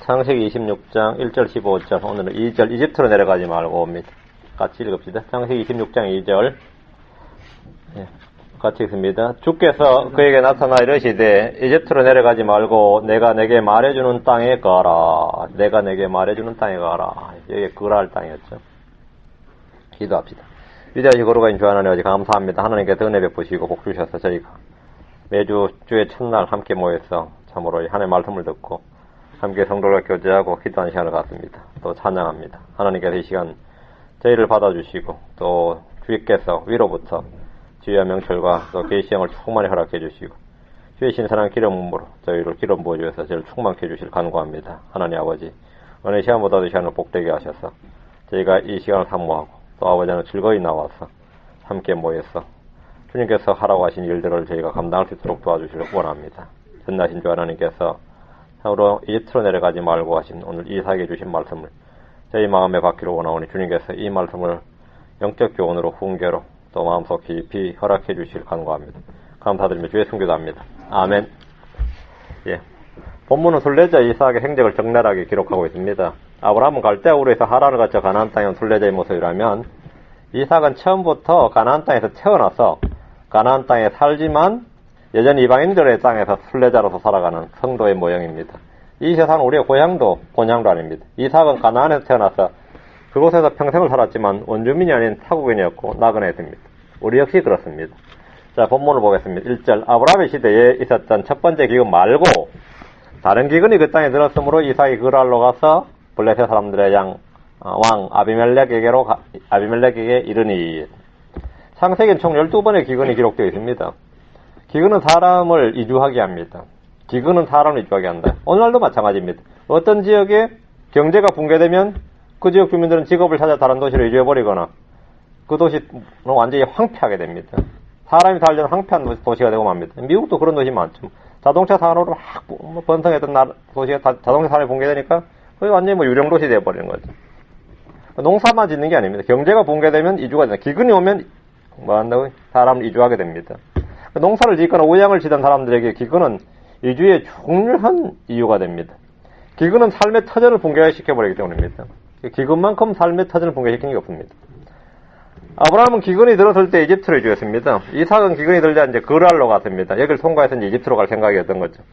창세기 26장 1절 15절 오늘은 2절 이집트로 내려가지 말고 옵니다. 같이 읽읍시다. 창세기 26장 2절 같이 읽습니다. 주께서 그에게 나타나 이르시되 이집트로 내려가지 말고 내가 내게 말해주는 땅에 가라. 내가 내게 말해주는 땅에 가라. 여기 그랄 땅이었죠. 기도합시다. 위대하시 거룩하신 주 하나님 아버지 감사합니다. 하나님께 은혜 베푸시고 복 주셔서 저희가 매주 주의 첫날 함께 모여서 참으로 하나님의 말씀을 듣고 함께 성도를 교제하고 기도하는 시간을 갖습니다. 또 찬양합니다. 하나님께서 이 시간 저희를 받아주시고 또 주께서 위로부터 주의 명철과 또 계시형을 충만히 허락해 주시고 주의 신선한 기름으로 저희를 기름 부어주셔서 저희를 충만케 해 주실 간구합니다. 하나님 아버지 오늘 시간보다도 이 시간을 복되게 하셔서 저희가 이 시간을 사모하고 또 아버지는 즐거이 나와서 함께 모여서 주님께서 하라고 하신 일들을 저희가 감당할 수 있도록 도와주시길 원합니다. 전나신 주 하나님께서 참으로 이집트로 내려가지 말고 하신 오늘 이삭에게 주신 말씀을 저희 마음에 받기를 원하오니 주님께서 이 말씀을 영적 교훈으로 훈계로 또 마음속 깊이 허락해 주실 간구합니다. 감사드리며 주의 순교도합니다. 아멘. 예. 본문은 순례자 이삭의 행적을 적나라하게 기록하고 있습니다. 아브라함은 갈대아우르에서 하란을 거쳐 가나안 땅에 온 순례자의 모습이라면 이삭은 처음부터 가나안 땅에서 태어나서 가나안 땅에 살지만 여전히 이방인들의 땅에서 순례자로서 살아가는 성도의 모형입니다. 이 세상은 우리의 고향도 아닙니다. 이삭은 가나안에서 태어나서 그곳에서 평생을 살았지만 원주민이 아닌 타국인이었고 나그네였습니다. 우리 역시 그렇습니다. 자, 본문을 보겠습니다. 1절 아브라함의 시대에 있었던 첫 번째 기근 말고 다른 기근이 그 땅에 들었으므로 이삭이 그랄로 가서 블레셋 사람들의 왕 아비멜렉에게 이르니. 창세기는 총 12번의 기근이 기록되어 있습니다. 기근은 사람을 이주하게 합니다. 기근은 사람을 이주하게 한다. 오늘날도 마찬가지입니다. 어떤 지역에 경제가 붕괴되면 그 지역 주민들은 직업을 찾아 다른 도시로 이주해버리거나 그 도시는 완전히 황폐하게 됩니다. 사람이 살려는 황폐한 도시가 되고 맙니다. 미국도 그런 도시 많죠. 자동차 산업으로 막 번성했던 도시가 자동차 산업이 붕괴되니까 거의 완전히 유령도시 되어버리는 거죠. 농사만 짓는 게 아닙니다. 경제가 붕괴되면 이주가 됩니다. 기근이 오면 뭐 한다고? 사람을 이주하게 됩니다. 농사를 짓거나 우양을 지던 사람들에게 기근은 이주의 중요한 이유가 됩니다. 기근은 삶의 터전을 붕괴시켜버리기 때문입니다. 기근만큼 삶의 터전을 붕괴시키는 게 없습니다. 아브라함은 기근이 들었을 때 이집트로 이주했습니다. 이삭은 기근이 들자 이제 그랄로 갔습니다. 여기를 통과해서 이제 이집트로 갈 생각이었던 거죠.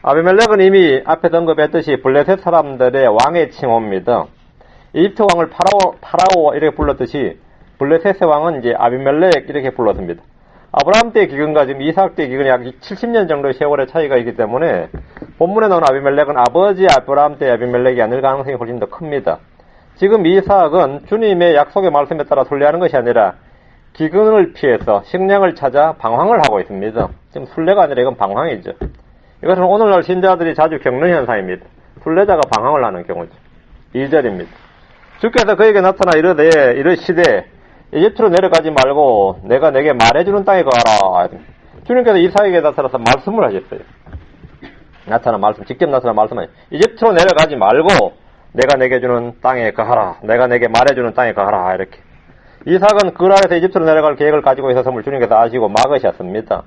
아비멜렉은 이미 앞에 언급했듯이 블레셋 사람들의 왕의 칭호입니다. 이집트 왕을 파라오 이렇게 불렀듯이 블레셋의 왕은 이제 아비멜렉 이렇게 불렀습니다. 아브라함 때의 기근과 지금 이삭 때의 기근이 약 70년 정도의 세월의 차이가 있기 때문에 본문에 나오는 아비멜렉은 아버지 아브라함 때의 아비멜렉이 아닐 가능성이 훨씬 더 큽니다. 지금 이삭은 주님의 약속의 말씀에 따라 순례하는 것이 아니라 기근을 피해서 식량을 찾아 방황을 하고 있습니다. 지금 순례가 아니라 이건 방황이죠. 이것은 오늘날 신자들이 자주 겪는 현상입니다. 순례자가 방황을 하는 경우죠. 2절입니다. 주께서 그에게 나타나 이르시되 이집트로 내려가지 말고 내가 내게 말해주는 땅에 가라. 주님께서 이삭에게 나타나서 말씀을 하셨어요. 직접 나타나 말씀하셨어요. 이집트로 내려가지 말고 내가 내게 주는 땅에 가라. 내가 내게 말해주는 땅에 가라. 이렇게. 이삭은 그랄에서 이집트로 내려갈 계획을 가지고 있었음을 주님께서 아시고 막으셨습니다.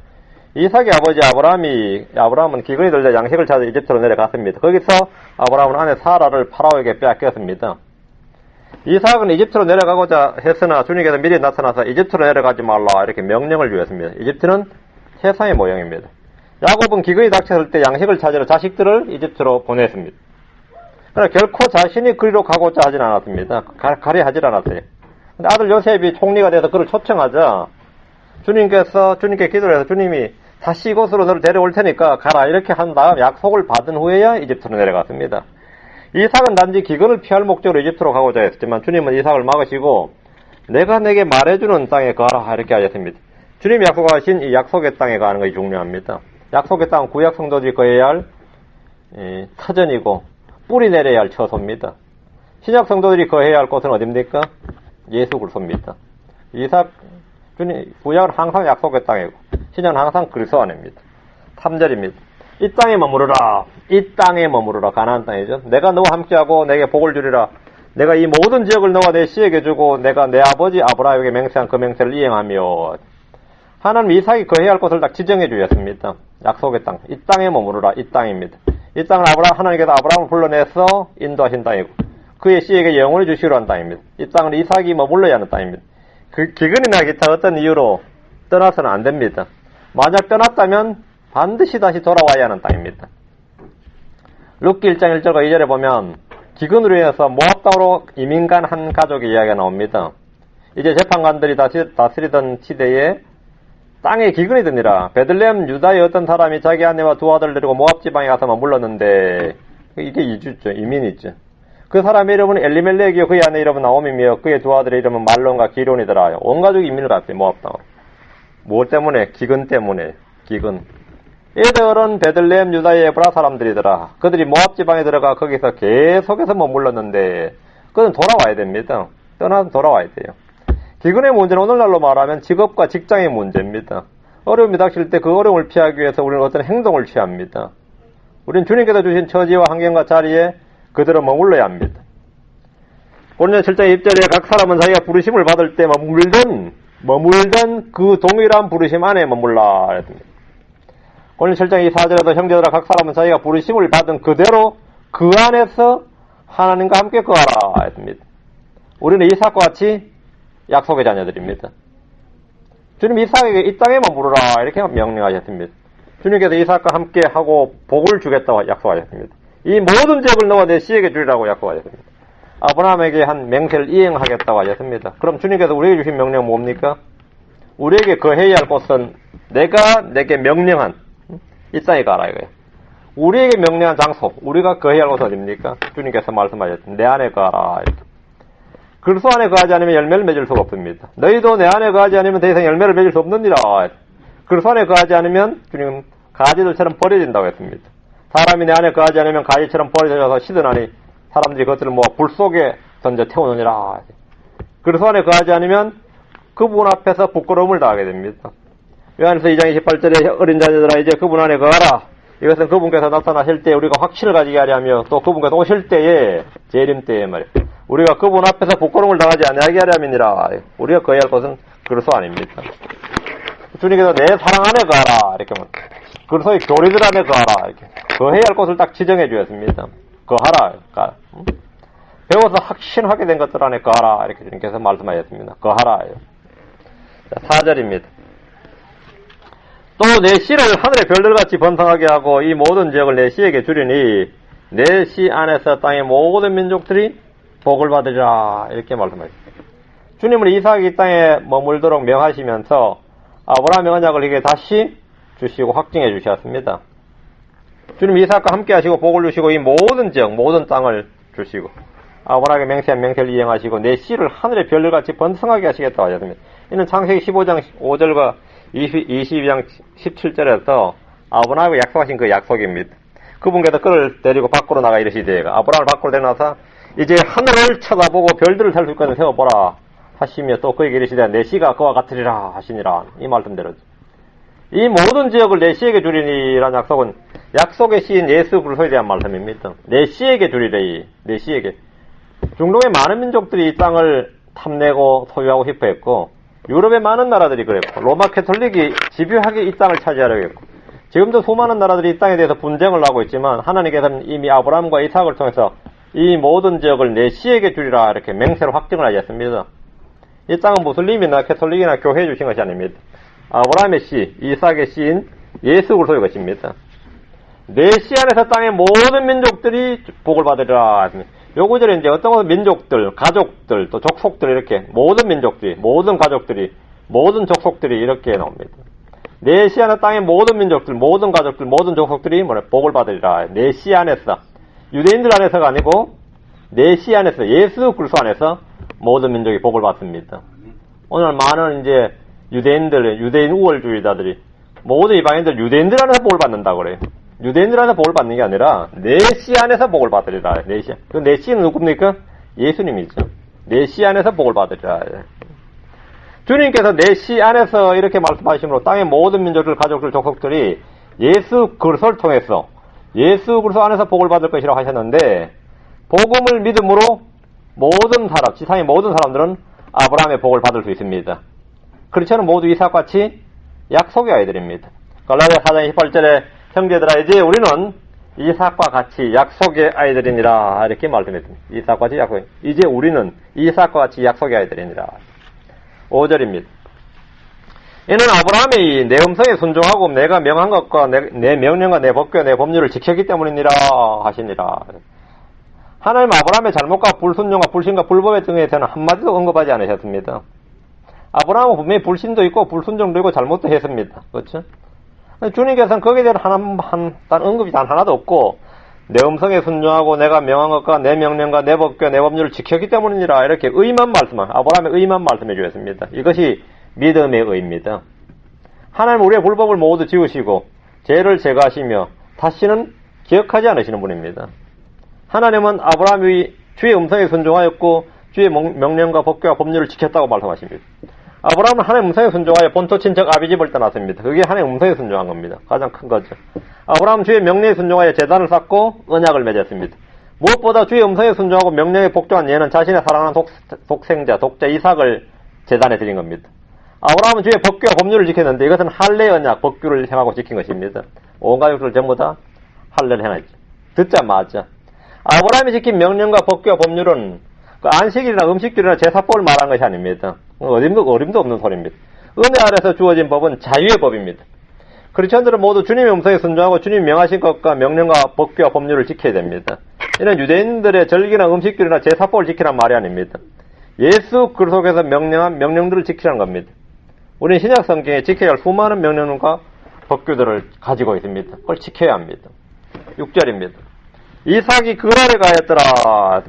이삭의 아버지 아브라함은 기근이 들자 양식을 찾아 이집트로 내려갔습니다. 거기서 아브라함은 아내 사라를 파라오에게 빼앗겼습니다. 이삭은 이집트로 내려가고자 했으나 주님께서 미리 나타나서 이집트로 내려가지 말라 이렇게 명령을 주었습니다. 이집트는 세상의 모형입니다. 야곱은 기근이 닥쳤을 때 양식을 찾으러 자식들을 이집트로 보냈습니다. 그러나 결코 자신이 그리로 가고자 하진 않았습니다. 가려 하질 않았어요. 근데 아들 요셉이 총리가 돼서 그를 초청하자 주님께 기도를 해서 주님이 다시 이곳으로 너를 데려올 테니까 가라 이렇게 한 다음 약속을 받은 후에야 이집트로 내려갔습니다. 이삭은 단지 기근을 피할 목적으로 이집트로 가고자 했지만 주님은 이삭을 막으시고 내가 내게 말해주는 땅에 가라 이렇게 하셨습니다. 주님이 약속하신 이 약속의 땅에 가는 것이 중요합니다. 약속의 땅은 구약 성도들이 거해야 할 터전이고 뿌리 내려야 할 처소입니다. 신약 성도들이 거해야 할 곳은 어디입니까? 예수 그리스도입니다. 구약은 항상 약속의 땅이고 신약은 항상 그리스도 안입니다. 3절입니다. 이 땅에 머무르라. 가나안 땅이죠. 내가 너와 함께하고 내게 복을 주리라. 내가 이 모든 지역을 너와 내 씨에게 주고 내가 내 아버지 아브라함에게 맹세한 그 맹세를 이행하며. 하나님 이삭이 거해야 할 곳을 딱 지정해 주셨습니다. 약속의 땅. 이 땅에 머무르라. 이 땅입니다. 이 땅은 하나님께서 아브라함을 불러내서 인도하신 땅이고 그의 씨에게 영원히 주시기로 한 땅입니다. 이 땅은 이삭이 머물러야 하는 땅입니다. 그 기근이나 기타 어떤 이유로 떠나서는 안 됩니다. 만약 떠났다면 반드시 다시 돌아와야 하는 땅입니다. 룻기 1장 1절과 2절에 보면 기근으로 인해서 모압 땅으로 이민 간 한 가족의 이야기가 나옵니다. 이제 재판관들이 다스리던 시대에 땅에 기근이 드니라. 베들레헴 유다의 어떤 사람이 자기 아내와 두 아들을 데리고 모압 지방에 가서 머물렀는데 이게 이주죠. 이민이죠. 그 사람의 이름은 엘리멜렉이요 그의 아내 이름은 나오미며 그의 두 아들의 이름은 말론과 기론이더라. 온 가족이 이민을 갔어요. 모압 땅으로. 뭐 때문에? 기근 때문에. 기근. 얘들은 베들레헴 유다의 에브라 사람들이더라. 그들이 모압 지방에 들어가 거기서 계속해서 머물렀는데 그들은 돌아와야 됩니다. 떠나서 돌아와야 돼요. 기근의 문제는 오늘날로 말하면 직업과 직장의 문제입니다. 어려움이 닥칠 때 그 어려움을 피하기 위해서 우리는 어떤 행동을 취합니다. 우리는 주님께서 주신 처지와 환경과 자리에 그대로 머물러야 합니다. 고린도서 7장 2절에 각 사람은 자기가 부르심을 받을 때 머물던 그 동일한 부르심 안에 머물라 했습니다. 고린도서 7장 24절에도 형제들아 각 사람은 자기가 부르심을 받은 그대로 그 안에서 하나님과 함께 거하라 했습니다. 우리는 이삭과 같이 약속의 자녀들입니다. 주님 이삭에게 이 땅에 머무르라 이렇게 명령하셨습니다. 주님께서 이삭과 함께 하고 복을 주겠다고 약속하셨습니다. 이 모든 죄를 너와 내 씨에게 주리라고 약속하셨습니다. 아브라함에게 한 맹세를 이행하겠다고 하셨습니다. 그럼 주님께서 우리에게 주신 명령은 뭡니까? 우리에게 거해야 할 곳은 내가 내게 명령한 이 땅에 가라 이거예요. 우리에게 명령한 장소, 우리가 거해야 할 곳은 어디입니까? 주님께서 말씀하셨습니다. 내 안에 가라 이렇게. 그리스도 안에 거하지 않으면 열매를 맺을 수가 없습니다. 너희도 내 안에 거하지 않으면 더 이상 열매를 맺을 수 없느니라. 그리스도 안에 거하지 않으면 주님은 가지들처럼 버려진다고 했습니다. 사람이 내 안에 거하지 않으면 가지처럼 버려져서 시드나니 사람들이 그것들을 모아 불 속에 던져 태우느니라. 그리스도 안에 거하지 않으면 그분 앞에서 부끄러움을 당하게 됩니다. 요한일서 2장 28절에 어린 자녀들아 이제 그분 안에 거하라. 이것은 그분께서 나타나실 때 우리가 확신을 가지게 하려 하며 또 그분께서 오실 때에 재림 때에 말이에요. 우리가 그분 앞에서 부끄러움을 당하지 아니하게 하려 함이니라. 우리가 거해야 할 것은 그리스도 아닙니까? 주님께서 내 사랑 안에 거하라 이렇게 말합니다. 그리스도의 교리들 안에 거하라 이렇게 거해야 할 것을 딱 지정해 주었습니다. 거하라. 배워서 확신하게 된 것들 안에 거하라 이렇게 주님께서 말씀하셨습니다. 거하라. 4절입니다. 또 내 씨를 하늘의 별들같이 번성하게 하고 이 모든 지역을 내 씨에게 주리니 내 씨 안에서 땅의 모든 민족들이 복을 받으리라 이렇게 말씀하셨습니다. 주님은 이삭이 이 땅에 머물도록 명하시면서 아브라함의 언약을 이게 다시 주시고 확증해 주셨습니다. 주님 이삭과 함께 하시고 복을 주시고 이 모든 지역 모든 땅을 주시고 아브라함에게 맹세한 맹세를 이행하시고 내 씨를 하늘의 별들같이 번성하게 하시겠다고 하셨습니다. 이는 창세기 15장 5절과 22장 17절에서 아브라함에게 약속하신 그 약속입니다. 그분께서 그를 데리고 밖으로 나가 이르시되 아브라함을 밖으로 데려나서 이제 하늘을 쳐다보고 별들을 셀 수 있거든 세워보라 하시며 또 그에게 이르시되 내 씨가 그와 같으리라 하시니라. 이 말씀대로죠. 이 모든 지역을 내 씨에게 주리니라는 약속은 약속의 씨인 예수 그리스도에 대한 말씀입니다. 내 씨에게 주리래. 내 씨에게. 중동의 많은 민족들이 이 땅을 탐내고 소유하고 싶어 했고 유럽의 많은 나라들이 그랬고 로마 캐톨릭이 집요하게 이 땅을 차지하려고 했고 지금도 수많은 나라들이 이 땅에 대해서 분쟁을 하고 있지만 하나님께서는 이미 아브라함과 이삭을 통해서 이 모든 지역을 내 씨에게 주리라 이렇게 맹세로 확증을 하셨습니다. 이 땅은 무슬림이나 캐톨릭이나 교회에 주신 것이 아닙니다. 아브라함의 씨, 이삭의 씨인 예수 그리스도의 것입니다. 내 씨 안에서 땅의 모든 민족들이 복을 받으리라. 요 구절에 이제 어떤 민족들, 가족들, 또 족속들 이렇게 모든 민족들이, 모든 가족들이, 모든 족속들이 이렇게 나옵니다. 내 씨 안에 땅의 모든 민족들, 모든 가족들, 모든 족속들이 복을 받으리라. 내 씨 안에서 유대인들 안에서가 아니고 내 씨 안에서 예수 그리스도 안에서 모든 민족이 복을 받습니다. 오늘 많은 이제 유대인들, 유대인 우월주의자들이 모든 이방인들 유대인들 안에서 복을 받는다고 그래요. 유대인들 안에서 복을 받는 게 아니라 내 씨 안에서 복을 받으리라. 내 씨. 그 내 씨는 누굽니까? 예수님이죠. 내 씨 안에서 복을 받으리라. 주님께서 내 씨 안에서 이렇게 말씀하시므로 땅의 모든 민족들, 가족들, 족속들이 예수 그리스도를 통해서 예수 그리스도 안에서 복을 받을 것이라고 하셨는데 복음을 믿음으로 모든 사람, 지상의 모든 사람들은 아브라함의 복을 받을 수 있습니다. 그렇지는 모두 이삭같이 약속의 아이들입니다. 갈라디아 4장 28절에 형제들아 이제 우리는 이삭과 같이 약속의 아이들이니라 이렇게 말씀했습니다. 이삭과 같이 약속. 이제 우리는 이삭과 같이 약속의 아이들이니라. 5절입니다. 이는 아브라함이 내 음성에 순종하고 내가 명한 것과 내 명령과 내 법궤와 내 법률을 지켰기 때문이니라 하시니라. 하나님 아브라함의 잘못과 불순종과 불신과 불법에 등에서는 한마디도 언급하지 않으셨습니다. 아브라함은 분명히 불신도 있고 불순종도 있고 잘못도 했습니다. 그렇죠? 주님께서는 거기에 대한 언급이 단 하나도 없고 내 음성에 순종하고 내가 명한 것과 내 명령과 내 법궤와 내 법률을 지켰기 때문이니라 이렇게 아브라함의 의만 말씀해 주셨습니다. 이것이 믿음의 의입니다. 하나님 우리의 불법을 모두 지우시고 죄를 제거하시며 다시는 기억하지 않으시는 분입니다. 하나님은 아브라함이 주의 음성에 순종하였고 주의 명령과 법궤와 법률을 지켰다고 말씀하십니다. 아브라함은 하나님의 음성에 순종하여 본토 친척 아비집을 떠났습니다. 그게 하나님의 음성에 순종한 겁니다. 가장 큰 거죠. 아브라함은 주의 명령에 순종하여 제단을 쌓고 언약을 맺었습니다. 무엇보다 주의 음성에 순종하고 명령에 복종한 예는 자신의 사랑하는 독자 이삭을 제단에 드린 겁니다. 아브라함은 주의 법궤와 법률을 지켰는데 이것은 할례 언약 법규를 행하고 지킨 것입니다. 온 가족들 전부 다 할례를 행하죠. 듣자마자 아브라함이 지킨 명령과 법규와 법률은 그 안식일이나 음식줄이나 제사법을 말한 것이 아닙니다. 어림도 없는 소리입니다. 은혜 아래서 주어진 법은 자유의 법입니다. 크리스천들은 모두 주님의 음성에 순종하고 주님이 명하신 것과 명령과 법규와 법률을 지켜야 됩니다. 이는 유대인들의 절기나 음식줄이나 제사법을 지키란 말이 아닙니다. 예수 그리스도께서 명령한 명령들을 지키라는 겁니다. 우리는 신약 성경에 지켜야 할 수많은 명령과 법규들을 가지고 있습니다. 그걸 지켜야 합니다. 6절입니다. 이삭이 그랄에 가였더라.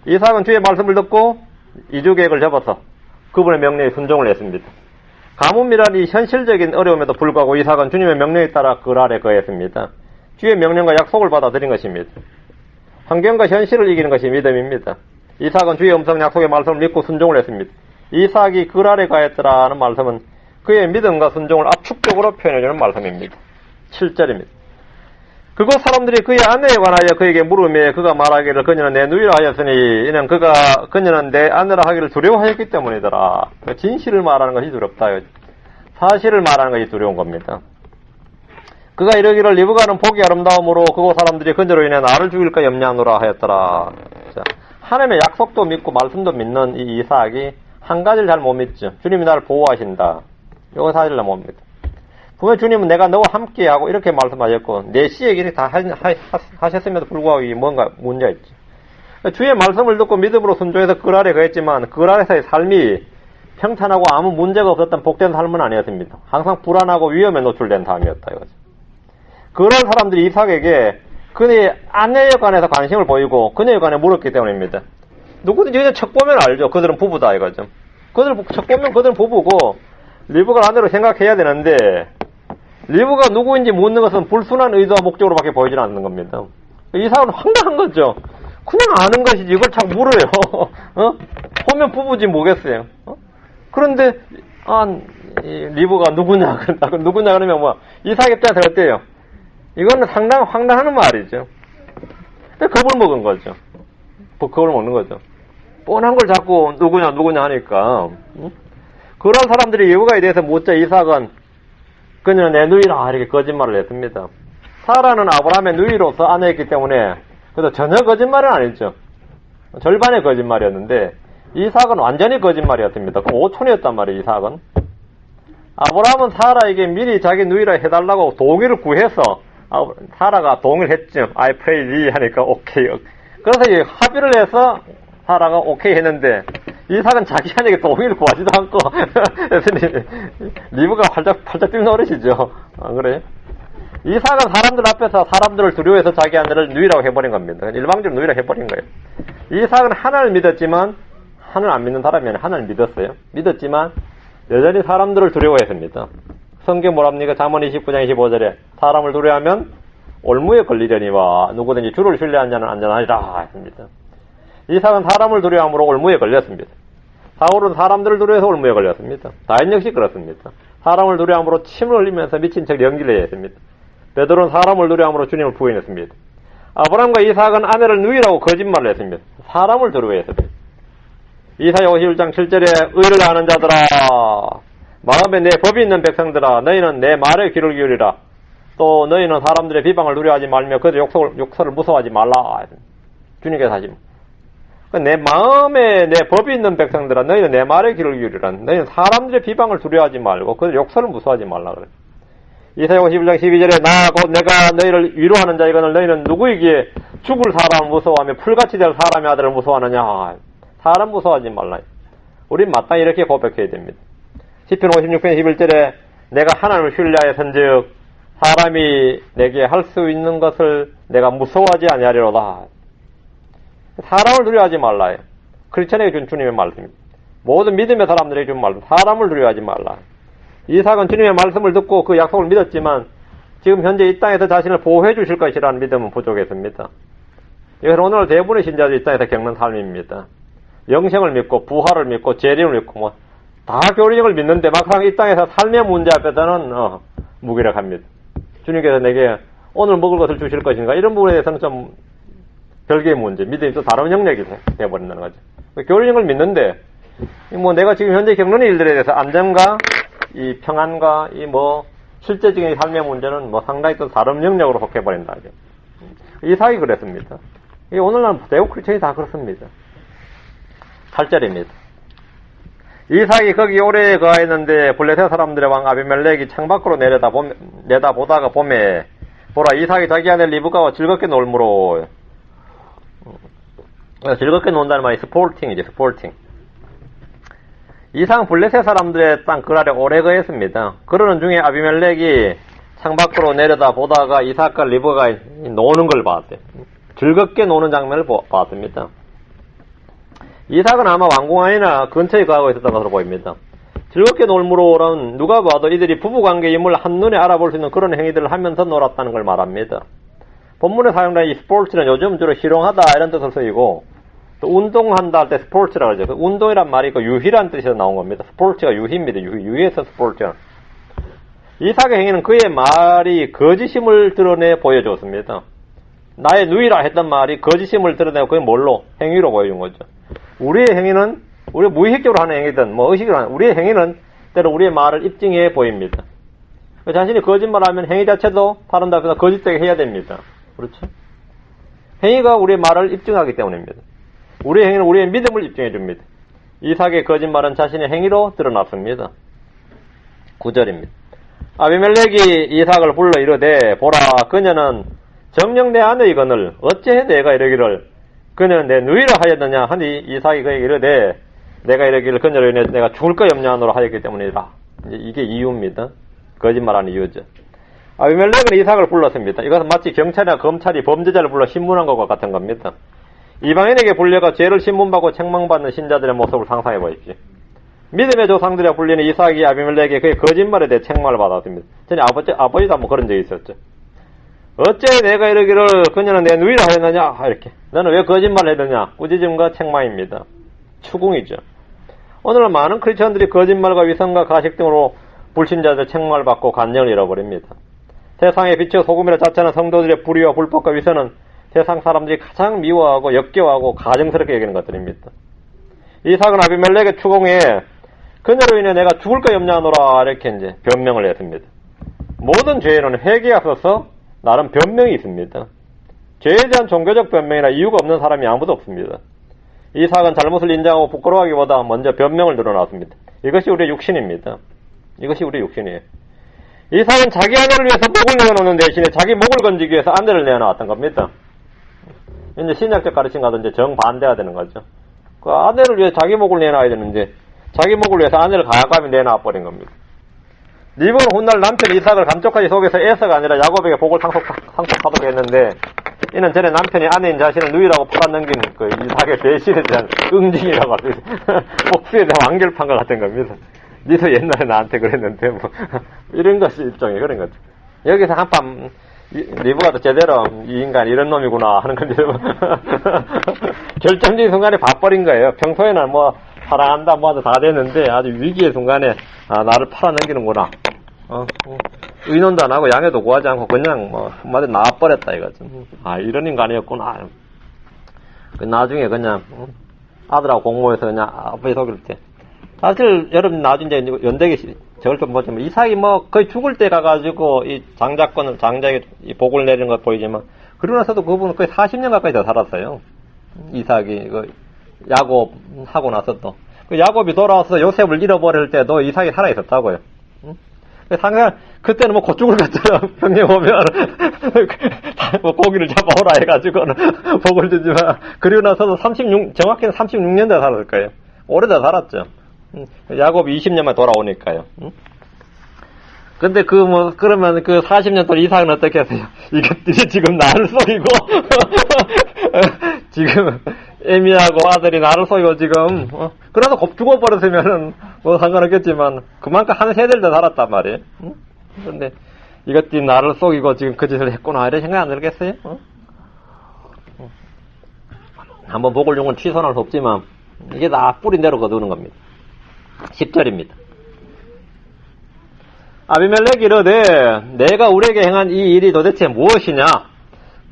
이삭은 주의 말씀을 듣고 이주 계획을 접어서 그분의 명령에 순종을 했습니다. 가뭄이란 이 현실적인 어려움에도 불구하고 이삭은 주님의 명령에 따라 그랄에 거했습니다. 주의 명령과 약속을 받아들인 것입니다. 환경과 현실을 이기는 것이 믿음입니다. 이삭은 주의 음성 약속의 말씀을 믿고 순종을 했습니다. 이삭이 그랄에 가였더라는 말씀은 그의 믿음과 순종을 압축적으로 표현해주는 말씀입니다. 7절입니다. 그곳 사람들이 그의 아내에 관하여 그에게 물으며 그가 말하기를 그녀는 내 누이라 하였으니 이는 그녀는 내 아내라 하기를 두려워하였기 때문이더라. 진실을 말하는 것이 두렵다. 사실을 말하는 것이 두려운 겁니다. 그가 이르기를 리브가는 복이 아름다움으로 그곳 사람들이 그녀로 인해 나를 죽일까 염려하노라 하였더라. 자, 하나님의 약속도 믿고 말씀도 믿는 이 이삭이 한 가지를 잘 못 믿죠. 주님이 나를 보호하신다. 이거 사실을 못 믿습니다. 분명 주님은 내가 너와 함께하고 이렇게 말씀하셨고 내 씨 얘기를 다 하셨음에도 불구하고 뭔가 문제가 있지. 주의 말씀을 듣고 믿음으로 순종해서 그랄에 거했지만 그랄에서의 삶이 평탄하고 아무 문제가 없었던 복된 삶은 아니었습니다. 항상 불안하고 위험에 노출된 삶이었다 이거죠. 그런 사람들이 이삭에게 그의 아내에 관해서 관심을 보이고 그녀에 관해 물었기 때문입니다. 누구든지 그냥 척 보면 알죠. 그들은 부부다 이거죠. 척 보면 그들은 부부고 리브가 아내로 생각해야 되는데 리브가 누구인지 묻는 것은 불순한 의도와 목적으로밖에 보이지 않는 겁니다. 이삭은 황당한 거죠. 그냥 아는 것이지 이걸 자꾸 물어요. 보면 부부지 뭐겠어요. 그런데 리브가 누구냐 그러면 뭐 이삭 입장에서 어때요? 이거는 상당히 황당한 말이죠. 겁을 먹은 거죠. 겁을 먹는 거죠. 뻔한 걸 자꾸 누구냐 하니까 그런 사람들이 리브가에 대해서 묻자 이삭은 그녀는 내 누이라 이렇게 거짓말을 했습니다. 사라는 아브라함의 누이로서 아내였기 때문에 그래서 전혀 거짓말은 아니죠. 절반의 거짓말이었는데 이삭은 완전히 거짓말이었습니다. 그 오촌이었단 말이에요. 이삭은. 아브라함은 사라에게 미리 자기 누이라 해달라고 동의를 구해서 사라가 동의를 했죠. I pray thee 하니까 오케이. 그래서 합의를 해서 사라가 오케이 했는데 이삭은 자기 아내에게 동의를 구하지도 않고 리브가 팔짝 뛰는 어르시죠. 안 그래요? 이삭은 사람들 앞에서 사람들을 두려워해서 자기 아내를 누이라고 해버린 겁니다. 일방적으로 누이라고 해버린 거예요. 이삭은 하나님을 믿었지만 하나님 안 믿는 사람이 아니라 하나님을 믿었어요. 믿었지만 여전히 사람들을 두려워했습니다. 성경 뭐랍니까? 잠언 29장 25절에 사람을 두려워하면 올무에 걸리려니와 누구든지 주를 신뢰한 자는 안전하리라 했습니다. 이삭은 사람을 두려워함으로 올무에 걸렸습니다. 사울은 사람들을 두려워해서 올무에 걸렸습니다. 다윗 역시 그렇습니다. 사람을 두려워함으로 침을 흘리면서 미친 척 연기를 해야 했습니다. 베드로는 사람을 두려워함으로 주님을 부인했습니다. 아브라함과 이삭은 아내를 누이라고 거짓말을 했습니다. 사람을 두려워했습니다. 이사야 51장 7절에 의를 아는 자들아 마음에 내 법이 있는 백성들아 너희는 내 말에 귀를 기울이라 또 너희는 사람들의 비방을 두려워하지 말며 그들의 욕설을 무서워하지 말라. 주님께서 하시면 내 마음에 내 법이 있는 백성들아 너희는 내 말에 귀를 기울이라. 너희는 사람들의 비방을 두려워하지 말고 그들의 욕설을 무서워하지 말라 그래. 이사야 51장 12절에 나 곧 내가 너희를 위로하는 자이거늘 너희는 누구이기에 죽을 사람을 무서워하며 풀같이 될 사람의 아들을 무서워하느냐. 사람 무서워하지 말라. 우린 마땅히 이렇게 고백해야 됩니다. 시편 56편 11절에 내가 하나님을 신뢰하여 선즉 사람이 내게 할 수 있는 것을 내가 무서워하지 아니하리로다. 사람을 두려워하지 말라. 크리스천에게 준 주님의 말씀입니다. 모든 믿음의 사람들에게 준 말씀. 사람을 두려워하지 말라. 이삭은 주님의 말씀을 듣고 그 약속을 믿었지만 지금 현재 이 땅에서 자신을 보호해 주실 것이라는 믿음은 부족했습니다. 이것은 오늘 대부분의 신자들이 이 땅에서 겪는 삶입니다. 영생을 믿고 부활을 믿고 재림을 믿고 다 교리적을 믿는데 막상 이 땅에서 삶의 문제 앞에서는 무기력합니다. 주님께서 내게 오늘 먹을 것을 주실 것인가 이런 부분에 대해서는 좀 별개의 문제, 믿음이 또 다른 영역이 되어버린다는 거죠. 교리적을 믿는데 내가 지금 현재 겪는 일들에 대해서 안정과 이 평안과 이 실제적인 삶의 문제는 상당히 또 다른 영역으로 속해버린다. 이삭이 그랬습니다. 오늘날 대부분 크리스천이 다 그렇습니다. 8절입니다. 이삭이 거기 오래 거하였는데 블레셋 사람들의 왕 아비멜렉이 창밖으로 내다보다가 보매 보라 이삭이 자기 아내 리브가와 즐겁게 놀므로 즐겁게 논다는 말이 스포팅이죠. 스포팅. 이삭은 블레셋 사람들의 땅 그 아래 오래 거했습니다. 그러는 중에 아비멜렉이 창밖으로 내려다보다가 이삭과 리브가가 노는 걸 봤대요. 즐겁게 노는 장면을 봤습니다. 이삭은 아마 왕궁안이나 근처에 거하고 있었던 것으로 보입니다. 즐겁게 놀므로는 누가 봐도 이들이 부부관계임을 한눈에 알아볼 수 있는 그런 행위들을 하면서 놀았다는 걸 말합니다. 본문에 사용된 이 스포츠는 요즘 주로 희롱하다 이런 뜻을 쓰이고 또 운동한다 할 때 스포츠라고 하죠. 운동이란 말이 유희란 뜻에서 나온 겁니다. 스포츠가 유희입니다. 유희에서 스포츠. 이삭의 행위는 그의 말이 거짓임을 드러내 보여줬습니다. 나의 누이라 했던 말이 거짓임을 드러내고 그게 뭘로? 행위로 보여준 거죠. 우리의 행위는 우리가 무의식적으로 하는 행위든 의식으로 하는 우리의 행위는 때로 우리의 말을 입증해 보입니다. 자신이 거짓말하면 행위 자체도 다른 데서 거짓되게 해야 됩니다. 그렇죠? 행위가 우리의 말을 입증하기 때문입니다. 우리의 행위는 우리의 믿음을 입증해 줍니다. 이삭의 거짓말은 자신의 행위로 드러났습니다. 9절입니다. 아비멜렉이 이삭을 불러 이르되 보라 그녀는 정녕 내 아내이거늘 어찌해 내가 이러기를 그녀는 내 누이라 하였느냐 하니 이삭이 그에게 이르되 내가 이러기를 그녀로 인해 내가 죽을까 염려하노라 하였기 때문이라. 이게 이유입니다. 거짓말하는 이유죠. 아비멜렉은 이삭을 불렀습니다. 이것은 마치 경찰이나 검찰이 범죄자를 불러 신문한 것과 같은 겁니다. 이방인에게 불려가 죄를 신문받고 책망받는 신자들의 모습을 상상해 보십시오. 믿음의 조상들에 불리는 이삭이 아비멜렉에게 그의 거짓말에 대해 책망을 받았습니다. 전에 아버지도 한번 그런 적이 있었죠. 어째 내가 이러기를 그녀는 내 누이라 하였느냐 이렇게 너는 왜 거짓말을 했느냐 꾸짖음과 책망입니다. 추궁이죠. 오늘은 많은 크리스천들이 거짓말과 위선과 가식 등으로 불신자들의 책망을 받고 간증을 잃어버립니다. 세상의 빛의 소금이라 자체는 성도들의 불의와 불법과 위선은 세상 사람들이 가장 미워하고 역겨워하고 가증스럽게 여기는 것들입니다. 이삭은 아비멜렉의 추궁에 그녀로 인해 내가 죽을까 염려하노라 이렇게 이제 변명을 했습니다. 모든 죄에는 회개에 앞서서 나름 변명이 있습니다. 죄에 대한 종교적 변명이나 이유가 없는 사람이 아무도 없습니다. 이삭은 잘못을 인정하고 부끄러워하기보다 먼저 변명을 늘어놨습니다. 이것이 우리의 육신입니다. 이것이 우리의 육신이에요. 이삭은 자기 아내를 위해서 목을 내어놓는 대신에 자기 목을 건지기 위해서 아내를 내어놓았던 겁니다. 이제 신약적 가르침과도 이제 정반대가 되는 거죠. 그 아내를 위해 자기 목을 내놔야 되는데 자기 목을 위해서 아내를 가까이 내놔버린 겁니다. 리브는 훗날 남편 이삭을 감쪽같이 속여서 에서가 아니라 야곱에게 복을 상속하도록 했는데 이는 전에 남편이 아내인 자신을 누이라고 팔아넘긴 그 이삭의 배신에 대한 응징이라고 하죠. 복수에 대한 완결판 것 같은 겁니다. 니도 옛날에 나한테 그랬는데 이런 것이 일종의 그런 거죠. 여기서 한판 리브가 또 제대로 이 인간 이런 놈이구나 하는 건데 결정적인 순간에 봐버린 거예요. 평소에는 사랑한다 뭐하다 다 됐는데 아주 위기의 순간에 나를 팔아넘기는구나. 의논도 안 하고 양해도 구하지 않고 그냥 한마디로 나와버렸다 이거죠. 이런 인간이었구나. 나중에 그냥 아들하고 공모해서 그냥 아버지 속일 때 사실 여러분 나중에 이제 연대기 저걸 좀 보자면 이삭이 뭐 거의 죽을 때 가가지고 이 장작의 이 복을 내리는 것 보이지만 그러고 나서도 그분은 거의 40년 가까이 더 살았어요. 이삭이 그 야곱 하고 나서도 그 야곱이 돌아와서 요셉을 잃어버릴 때도 이삭이 살아 있었다고요. 상상 그때는 뭐 곧 죽을 것처럼 형님 오면 뭐 고기를 잡아오라 해가지고는 복을 주지만 그리고 나서도 정확히는 36년대 살았을 거예요. 오래도 살았죠. 야곱이 20년만 돌아오니까요. 근데 그러면 그 40년 동안 이삭은 어떻게 하세요? 이게 지금 나를 속이고, 지금 애미하고 아들이 나를 속이고 지금, 그래도 곱 죽어버렸으면은 뭐 상관없겠지만, 그만큼 한 세대를 더 살았단 말이에요. 근데 이것들이 나를 속이고 지금 그 짓을 했구나, 이런 생각 안 들겠어요? 한번 복을 준 건 취소할 수 없지만, 이게 다 뿌린 대로 거두는 겁니다. 10절입니다. 아비멜렉이 이르되 내가 우리에게 행한 이 일이 도대체 무엇이냐?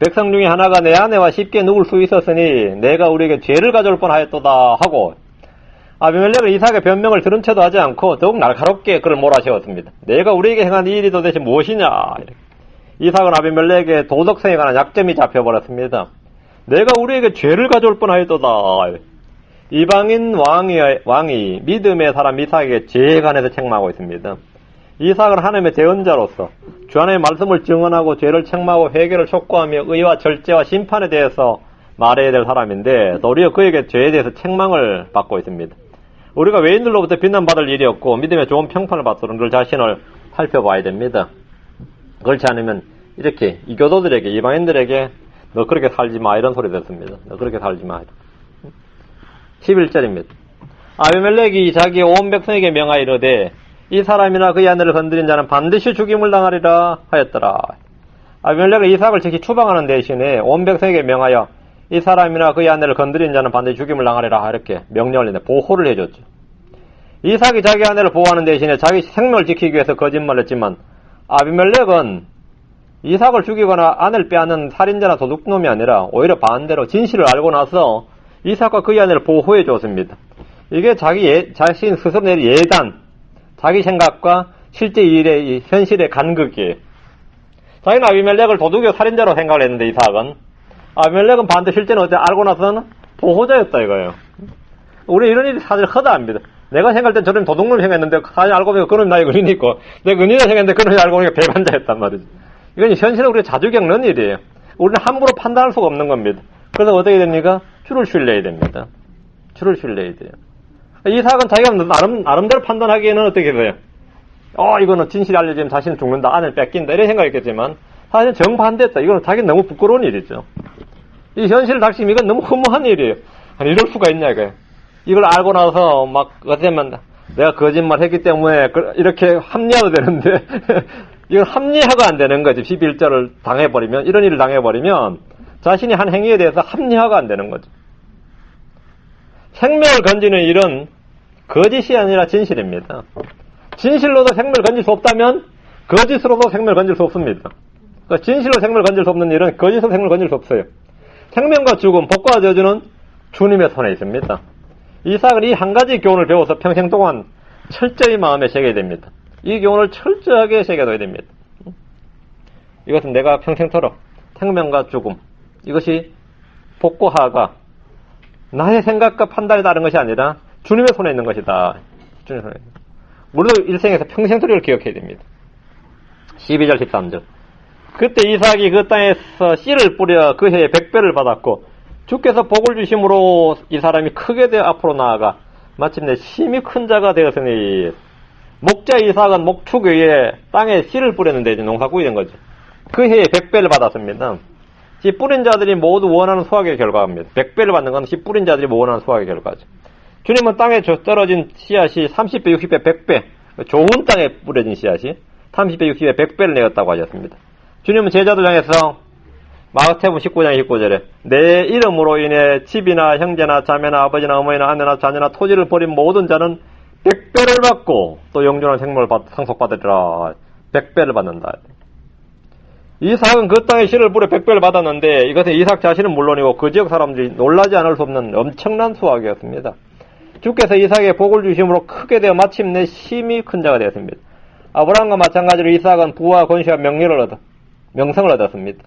백성 중에 하나가 내 아내와 쉽게 누울 수 있었으니 내가 우리에게 죄를 가져올 뻔하였도다 하고 아비멜렉은 이삭의 변명을 들은 채도 하지 않고 더욱 날카롭게 그를 몰아세웠습니다. 내가 우리에게 행한 이 일이 도대체 무엇이냐? 이삭은 아비멜렉의 도덕성에 관한 약점이 잡혀버렸습니다. 내가 우리에게 죄를 가져올 뻔하였도다. 이방인 왕이 믿음의 사람 이삭에게 죄에 관해서 책망하고 있습니다. 이삭은 하나님의 대언자로서 주 하나님의 말씀을 증언하고 죄를 책망하고 회개를 촉구하며 의와 절제와 심판에 대해서 말해야 될 사람인데 도리어 그에게 죄에 대해서 책망을 받고 있습니다. 우리가 외인들로부터 비난받을 일이 없고 믿음의 좋은 평판을 받도록 늘 자신을 살펴봐야 됩니다. 그렇지 않으면 이렇게 이교도들에게 이방인들에게 너 그렇게 살지 마 이런 소리 듣습니다. 너 그렇게 살지 마. 11절입니다. 아비멜렉이 자기 온 백성에게 명하여 이르되 이 사람이나 그의 아내를 건드린 자는 반드시 죽임을 당하리라 하였더라. 아비멜렉은 이삭을 즉시 추방하는 대신에 온 백성에게 명하여 이 사람이나 그의 아내를 건드린 자는 반드시 죽임을 당하리라 이렇게 명령을 했는데 보호를 해줬죠. 이삭이 자기 아내를 보호하는 대신에 자기 생명을 지키기 위해서 거짓말을 했지만 아비멜렉은 이삭을 죽이거나 아내를 빼앗는 살인자나 도둑놈이 아니라 오히려 반대로 진실을 알고 나서 이삭과 그의 아내를 보호해 줬습니다. 이게 자신 스스로 내린 예단, 자기 생각과 실제 일의 현실의 간극이에요. 자기는 아비멜렉을 도둑이고 살인자로 생각을 했는데 이삭은 아비멜렉은 반대 실제는 어때 알고 나서는 보호자였다 이거예요. 우리 이런 일이 사실 허다합니다. 내가 생각할 땐 저놈이 도둑놈을 생각했는데 사실 알고 보니까 그놈이 나의 은인이 있고 내가 은인을 생각했는데 그놈이 알고 보니까 배반자였단 말이죠. 이건 현실은 우리가 자주 겪는 일이에요. 우리는 함부로 판단할 수가 없는 겁니다. 그래서 어떻게 됩니까? 주를 신뢰해야 됩니다. 주를 신뢰해야 돼요. 이삭은 자기가 나름대로 판단하기에는 어떻게 돼요? 이거는 진실이 알려지면 자신은 죽는다, 아내를 뺏긴다, 이런 생각했겠지만, 사실 정반대였다. 이거는 자기는 너무 부끄러운 일이죠. 이 현실 닥치면 이건 너무 허무한 일이에요. 아니, 이럴 수가 있냐, 이거예요. 이걸 알고 나서 어떻게 하면, 내가 거짓말 했기 때문에, 이렇게 합리화도 되는데, 이건 합리화가 안 되는 거지. 11절을 당해버리면, 이런 일을 당해버리면, 자신이 한 행위에 대해서 합리화가 안 되는 거죠. 생명을 건지는 일은 거짓이 아니라 진실입니다. 진실로도 생명을 건질 수 없다면 거짓으로도 생명을 건질 수 없습니다. 그러니까 진실로 생명을 건질 수 없는 일은 거짓으로 생명을 건질 수 없어요. 생명과 죽음, 복과 저주는 주님의 손에 있습니다. 이삭은 이 한 가지 교훈을 배워서 평생 동안 철저히 마음에 새겨야 됩니다. 이 교훈을 철저하게 새겨둬야 됩니다. 이것은 내가 평생토록 생명과 죽음, 이것이 복과 하가 나의 생각과 판단에 따른 것이 아니라 주님의 손에 있는 것이다. 주님의 손에. 우리도 일생에서 평생토록 이걸 기억해야 됩니다. 12절 13절. 그때 이삭이 그 땅에서 씨를 뿌려 그 해에 100배를 받았고 주께서 복을 주심으로 이 사람이 크게 되어 앞으로 나아가 마침내 심히 큰 자가 되었으니 목자 이삭은 목축 위에 땅에 씨를 뿌렸는데 이제 농사꾼이 된 거죠. 그 해에 100배를 받았습니다. 씨 뿌린 자들이 모두 원하는 수확의 결과입니다. 100배를 받는 건 씨 뿌린 자들이 원하는 수확의 결과죠. 주님은 땅에 떨어진 씨앗이 30배, 60배, 100배, 좋은 땅에 뿌려진 씨앗이 30배, 60배, 100배를 내었다고 하셨습니다. 주님은 제자들 향해서 마태복음 19장 29절에 내 이름으로 인해 집이나 형제나 자매나 아버지나 어머니나 아내나 자녀나 토지를 버린 모든 자는 100배를 받고 또 영존한 생명을 상속받으리라. 100배를 받는다. 이삭은 그 땅에 씨를 뿌려 100배를 받았는데 이것은 이삭 자신은 물론이고 그 지역 사람들이 놀라지 않을 수 없는 엄청난 수확이었습니다. 주께서 이삭에게 복을 주심으로 크게 되어 마침내 심히 큰 자가 되었습니다. 아브라함과 마찬가지로 이삭은 부와 권세와 명성을 얻었습니다.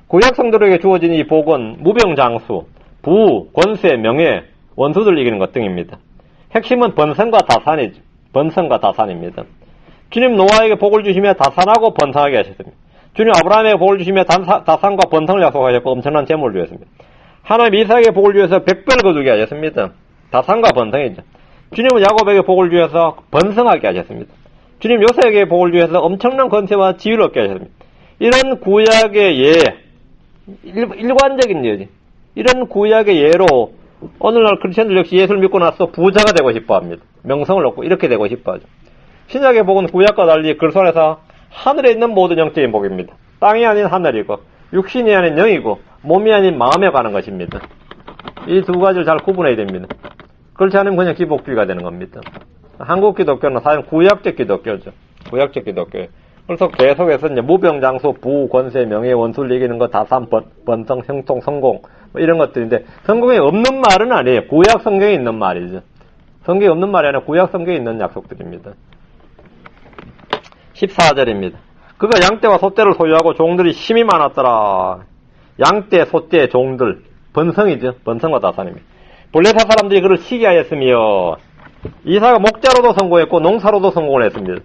구약 성도들에게 주어진 이 복은 무병장수, 부, 권세, 명예, 원수들 이기는 것 등입니다. 핵심은 번성과 다산이죠. 번성과 다산입니다. 주님 노아에게 복을 주시며 다산하고 번성하게 하셨습니다. 주님 아브라함에게 복을 주시며 다산과 번성을 약속하셨고 엄청난 재물을 주셨습니다. 하나님 이삭에게 복을 주셔서 백배를 거두게 하셨습니다. 다산과 번성이죠. 주님은 야곱에게 복을 주셔서 번성하게 하셨습니다. 주님 요셉에게 복을 주셔서 엄청난 권세와 지위를 얻게 하셨습니다. 이런 구약의 예, 일관적인 예지. 이런 구약의 예로 오늘날 크리스천들 역시 예수를 믿고 나서 부자가 되고 싶어 합니다. 명성을 얻고 이렇게 되고 싶어 하죠. 신약의 복은 구약과 달리 글 속에서 하늘에 있는 모든 영적인 복입니다. 땅이 아닌 하늘이고 육신이 아닌 영이고 몸이 아닌 마음에 관한 것입니다. 이 두 가지를 잘 구분해야 됩니다. 그렇지 않으면 그냥 기복주의가 되는 겁니다. 한국 기독교는 사실 구약적 기독교죠. 구약적 기독교예요. 그래서 계속해서 이제 무병장수, 부, 권세, 명예, 원수를 이기는 거, 다산, 번성, 형통, 성공 뭐 이런 것들인데 성경에 없는 말은 아니에요. 구약 성경에 있는 말이죠. 성경에 없는 말이 아니라 구약 성경에 있는 약속들입니다. 14절입니다. 그가 양떼와 소떼를 소유하고 종들이 심히 많았더라. 양떼, 소떼, 종들 번성이죠. 번성과 다산입니다. 블레셋 사람들이 그를 시기하였으며 이삭은 목자로도 성공했고 농사로도 성공을 했습니다.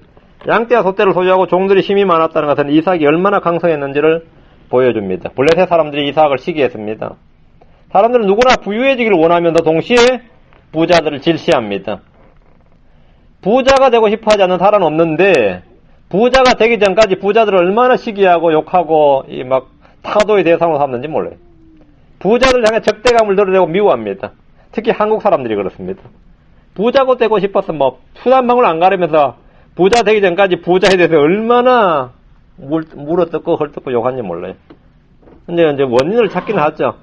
양떼와 소떼를 소유하고 종들이 힘이 많았다는 것은 이삭이 얼마나 강성했는지를 보여줍니다. 블레셋 사람들이 이삭을 시기했습니다. 사람들은 누구나 부유해지기를 원하면서 동시에 부자들을 질시합니다. 부자가 되고 싶어하지 않는 사람은 없는데 부자가 되기 전까지 부자들을 얼마나 시기하고 욕하고 이 막 타도의 대상으로 삼는지 몰라요. 부자들 향해 적대감을 드러내고 미워합니다. 특히 한국 사람들이 그렇습니다. 부자고 되고 싶어서 뭐 수단방울 안 가리면서 부자 되기 전까지 부자에 대해서 얼마나 물어뜯고 헐뜯고 욕한지 몰라요. 근데 이제 원인을 찾기는 하죠.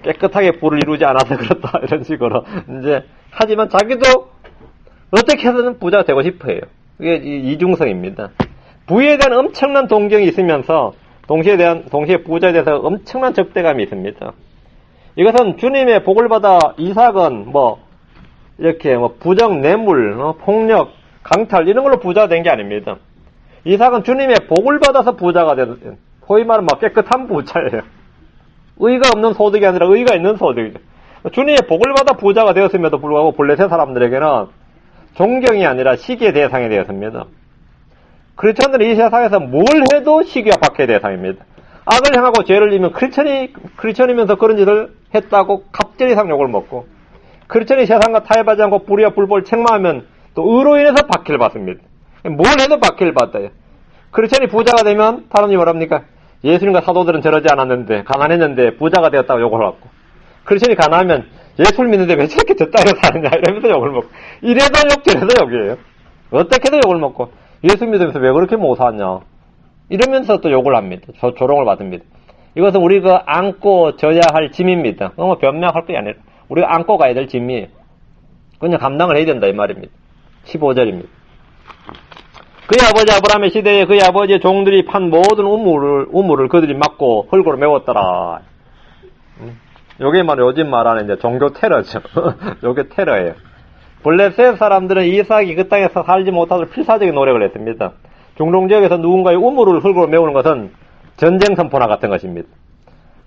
깨끗하게 부를 이루지 않아서 그렇다 이런 식으로 이제 하지만 자기도 어떻게 해서든 부자가 되고 싶어해요. 이게 이중성입니다. 부에 대한 엄청난 동경이 있으면서 동시에 부자에 대해서 엄청난 적대감이 있습니다. 이것은 주님의 복을 받아 이삭은 이렇게 부정, 뇌물, 폭력, 강탈 이런 걸로 부자가 된 게 아닙니다. 이삭은 주님의 복을 받아서 부자가 된, 소위 말하면 깨끗한 부자예요. 의가 없는 소득이 아니라 의가 있는 소득이죠. 주님의 복을 받아 부자가 되었음에도 불구하고 블레셋 사람들에게는 존경이 아니라 시기의 대상이 되었습니다. 크리스천들은 이 세상에서 뭘 해도 시기와 박해의 대상입니다. 악을 행하고 죄를 지으면 크리스천이면서 그런 짓을 했다고 갑절이 이상 욕을 먹고, 크리스천이 세상과 타협하지 않고 불의와 불법을 책망하면 또 의로 인해서 박해를 받습니다. 뭘 해도 박해를 받아요. 크리스천이 부자가 되면 사람들이 뭐랍니까? 예수님과 사도들은 저러지 않았는데, 가난했는데 부자가 되었다고 욕을 하고, 크리스천이 가난하면 예수를 믿는데 왜 저렇게 저 땅에 사느냐 이러면서 욕을 먹고, 이래도 욕 저래도 욕이에요. 어떻게 해도 욕을 먹고, 예수 믿으면서 왜 그렇게 못 사냐 이러면서 또 욕을 합니다. 조롱을 받습니다. 이것은 우리가 안고 져야 할 짐입니다. 변명할 게 아니라 우리가 안고 가야 될 짐이에요. 그냥 감당을 해야 된다 이 말입니다. 15절입니다. 그의 아버지 아브라함의 시대에 그의 아버지의 종들이 판 모든 우물을 그들이 막고 흙으로 메웠더라. 요게 요즘 말하는 이제 종교 테러죠. 요게 테러예요. 블레셋 사람들은 이삭이 그 땅에서 살지 못하도록 필사적인 노력을 했습니다. 중동 지역에서 누군가의 우물을 흙으로 메우는 것은 전쟁 선포나 같은 것입니다.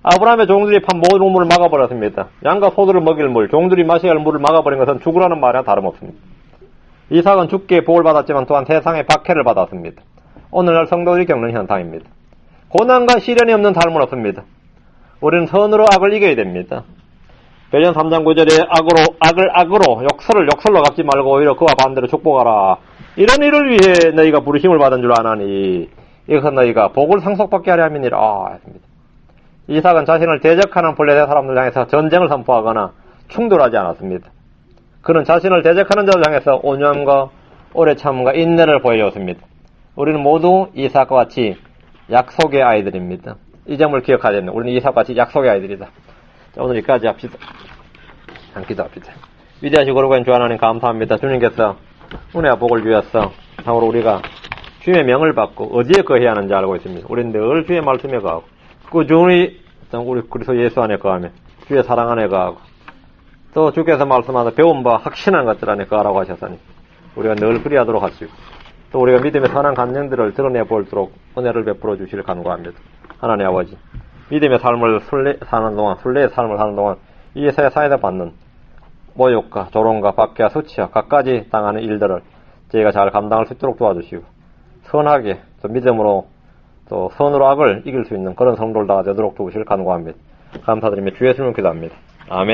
아브라함의 종들이 판 모든 우물을 막아버렸습니다. 양과 소들을 먹일 물, 종들이 마셔야 할 물을 막아버린 것은 죽으라는 말이나 다름없습니다. 이삭은 죽게 복을 받았지만 또한 세상의 박해를 받았습니다. 오늘날 성도들이 겪는 현상입니다. 고난과 시련이 없는 삶은 없습니다. 우리는 선으로 악을 이겨야 됩니다. 베드로전 3장 9절에 악을 악으로 욕설로 갚지 말고 오히려 그와 반대로 축복하라. 이런 일을 위해 너희가 부르심을 받은 줄 아나니 이것은 너희가 복을 상속받게 하려 함이니라 했습니다. 이삭은 자신을 대적하는 블레셋 사람들 향해서 전쟁을 선포하거나 충돌하지 않았습니다. 그는 자신을 대적하는 자를 향해서 온유함과 오래 참음과 인내를 보여줬습니다. 우리는 모두 이삭과 같이 약속의 아이들입니다. 이 점을 기억해야 됩니다. 우리는 이삭과 같이 약속의 아이들이다. 자, 오늘 여기까지 합시다. 기도합시다. 위대하시고 거룩한 주 하나님 감사합니다. 주님께서 은혜와 복을 주셔서 참으로 우리가 주의 명을 받고 어디에 거해야 하는지 알고 있습니다. 우리는 늘 주의 말씀에 거하고 꾸준히 우리 그리스도 예수 안에 거하며 주의 사랑 안에 거하고 또 주께서 말씀하는 배운 바 확신한 것들 안에 거하라고 하셨으니 우리가 늘 그리하도록 하시고 또 우리가 믿음의 선한 간증들을 드러내 볼수록 은혜를 베풀어 주시길 간구합니다. 하나님 아버지, 믿음의 삶을 사는 동안, 순례의 삶을 사는 동안 이 세상에서 받는 모욕과 조롱과 박해와 수치와 갖가지 당하는 일들을 저희가 잘 감당할 수 있도록 도와주시고 선하게 또 믿음으로 또 선으로 악을 이길 수 있는 그런 성도들 다 되도록 도우시길 간구합니다. 감사드리며 주의 이름으로 기도합니다. 아멘.